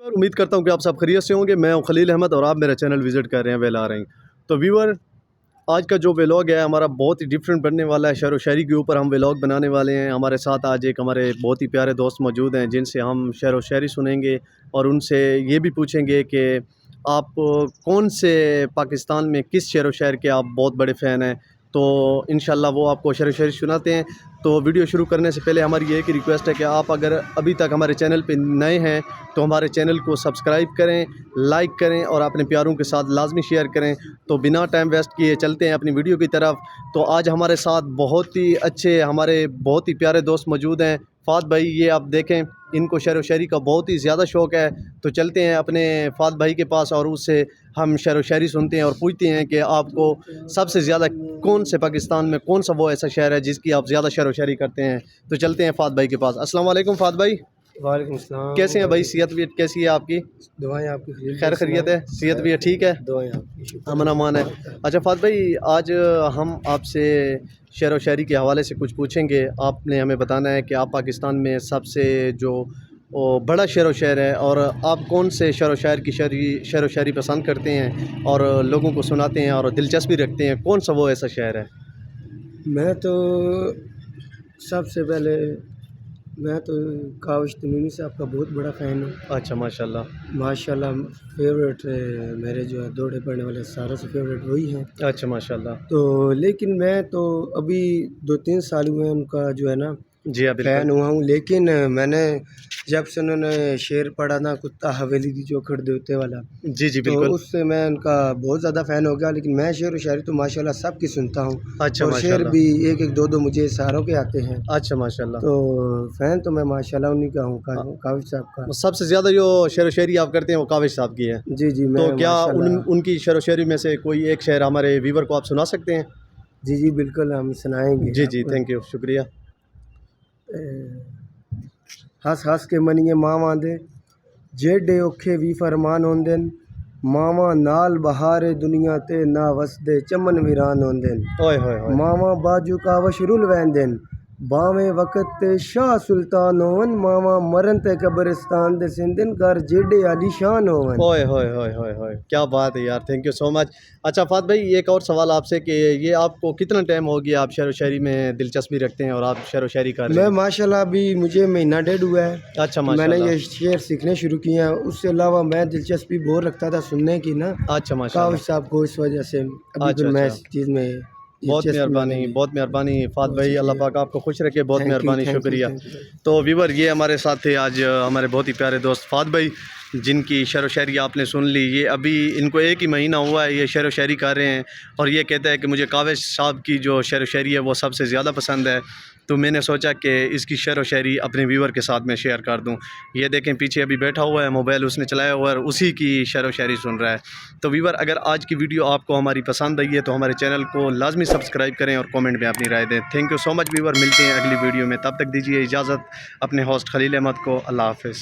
امید کرتا ہوں کہ آپ سب خیریت سے ہوں گے. میں ہوں خلیل احمد اور آپ میرا چینل وزٹ کر رہے ہیں ویل آ رہے ہیں. تو ویور، آج کا جو ولاگ ہے ہمارا بہت ہی ڈفرینٹ بننے والا ہے. شعر و شاعری کے اوپر ہم ولاگ بنانے والے ہیں. ہمارے ساتھ آج ایک ہمارے بہت ہی پیارے دوست موجود ہیں جن سے ہم شعر و شاعری سنیں گے اور ان سے یہ بھی پوچھیں گے کہ آپ کون سے پاکستان میں کس شعر و شاعر کے آپ بہت بڑے فین ہیں. تو انشاءاللہ وہ آپ کو شعر و شاعری سناتے ہیں. تو ویڈیو شروع کرنے سے پہلے ہماری یہ ایک ریکویسٹ ہے کہ آپ اگر ابھی تک ہمارے چینل پہ نئے ہیں تو ہمارے چینل کو سبسکرائب کریں، لائک کریں اور اپنے پیاروں کے ساتھ لازمی شیئر کریں. تو بنا ٹائم ویسٹ کیے چلتے ہیں اپنی ویڈیو کی طرف. تو آج ہمارے ساتھ بہت ہی اچھے ہمارے بہت ہی پیارے دوست موجود ہیں. فہد بھائی، یہ آپ دیکھیں ان کو شعر و شاعری کا بہت ہی زیادہ شوق ہے. تو چلتے ہیں اپنے فہد بھائی کے پاس اور اس سے ہم شعر و شاعری سنتے ہیں اور پوچھتے ہیں کہ آپ کو سب سے زیادہ کون سے پاکستان میں کون سا وہ ایسا شہر ہے جس کی آپ زیادہ شعر و شاعری کرتے ہیں. تو چلتے ہیں فہد بھائی کے پاس. السلام علیکم فہد بھائی. وعلیکم السلام. کیسے ہیں بھائی؟ صحت بھی کیسی ہے آپ کی؟ دعائیں آپ کی خیر خیریت ہے؟ صحت بھی ہے ٹھیک ہے؟ دعائیں آپ کی امن امان ہے. اچھا فہد بھائی، آج ہم آپ سے شعر و شاعری کے حوالے سے کچھ پوچھیں گے. آپ نے ہمیں بتانا ہے کہ آپ پاکستان میں سب سے جو بڑا شعر و شاعر ہے اور آپ کون سے شعر و شاعر کی شعر و شاعری پسند کرتے ہیں اور لوگوں کو سناتے ہیں اور دلچسپی رکھتے ہیں. کون سا وہ ایسا شاعر ہے؟ میں تو سب سے پہلے کاوش تمیمی صاحب کا بہت بڑا فین ہوں. اچھا ماشاءاللہ. ماشاءاللہ فیوریٹ میرے جو ہے دوڑے پڑھنے والے ساروں سے فیوریٹ وہی ہیں. اچھا ماشاءاللہ. تو لیکن میں تو ابھی 2-3 سال ہوئے ان کا جو ہے نا جی ہاں فین بالکل. ہوا ہوں. لیکن میں نے جب سے انہوں نے شعر پڑھا نا کتا حویلی دی جو کھڑ دیوتے والا، جی جی تو بالکل. اس سے میں ان کا بہت زیادہ فین ہو گیا. لیکن میں شعر و شاعری تو ماشاءاللہ سب کی سنتا ہوں اچھا اور شعر ماشاءاللہ. بھی ایک ایک دو مجھے ساروں کے آتے ہیں. اچھا ماشاءاللہ. تو فین تو میں ماشاءاللہ انہیں کا ہوں، کاوش صاحب کا. سب سے زیادہ جو شعر و شاعری آپ کرتے ہیں وہ کاوش صاحب کی ہے. جی جی تو میں کیا ماشاءاللہ ان کی شعر و شاعری میں سے کوئی ایک شعر ہمارے ویور کو آپ سنا سکتے ہیں؟ جی جی بالکل ہم سنائیں گے. جی جی تھینک یو، شکریہ. ہس ہس کے منیے ماواں دے جیڈے اوکھے وی فرمان ہوندے، ماواں نال بہارے دنیا تے نہ وسدے چمن ویران ہوندے. اوئے ہوئے ہوئے. ماواں باجو کاوش رل ویندے، باویں وقت تے شاہ سلطان ہون، ماواں مرن تے قبرستان دے سندن گھر جیڈے عالی شان ہون. اوئے ہوئے ہوئے ہوئے ہوئے، کیا بات ہے یار، تھینک یو سو مچ. اچھا فہد بھائی، ایک اور سوال آپ سے کہ یہ آپ کو کتنا ٹائم ہو گیا آپ شعر و شاعری میں دلچسپی رکھتے ہیں اور آپ شعر و شاعری کر رہے میں ہیں؟ ماشاءاللہ ابھی مجھے مہینہ ڈیڑھ ہوا ہے. اچھا میں نے ماشاءاللہ. یہ شعر سیکھنے شروع کیے ہیں. اس سے علاوہ میں دلچسپی بہت رکھتا تھا سننے کی نا اچھا ماشاءاللہ. کاوش صاحب کو، اس وجہ سے ابھی پھر اچھا میں اچھا، اس چیز میں بہت دلچسپی میں مہربانی بہت مہربانی فہد بھائی. اللہ پاک آپ کو خوش رکھے. بہت مہربانی، شکریہ. Thank you. تو ویور، یہ ہمارے ساتھ تھے آج ہمارے بہت ہی پیارے دوست فہد بھائی جن کی شعر و شاعری آپ نے سن لی. یہ ابھی ان کو ایک ہی مہینہ ہوا ہے یہ شعر و شاعری کر رہے ہیں اور یہ کہتا ہے کہ مجھے کاوش صاحب کی جو شعر و شاعری ہے وہ سب سے زیادہ پسند ہے. تو میں نے سوچا کہ اس کی شعر و شاعری اپنے ویور کے ساتھ میں شیئر کر دوں. یہ دیکھیں پیچھے ابھی بیٹھا ہوا ہے، موبائل اس نے چلایا ہوا ہے اور اسی کی شعر و شاعری سن رہا ہے. تو ویور، اگر آج کی ویڈیو آپ کو ہماری پسند آئی ہے تو ہمارے چینل کو لازمی سبسکرائب کریں اور کامنٹ میں اپنی رائے دیں. تھینک یو سو مچ ویور. ملتے ہیں اگلی ویڈیو میں، تب تک دیجیے اجازت اپنے ہوسٹ خلیل احمد کو. اللہ حافظ.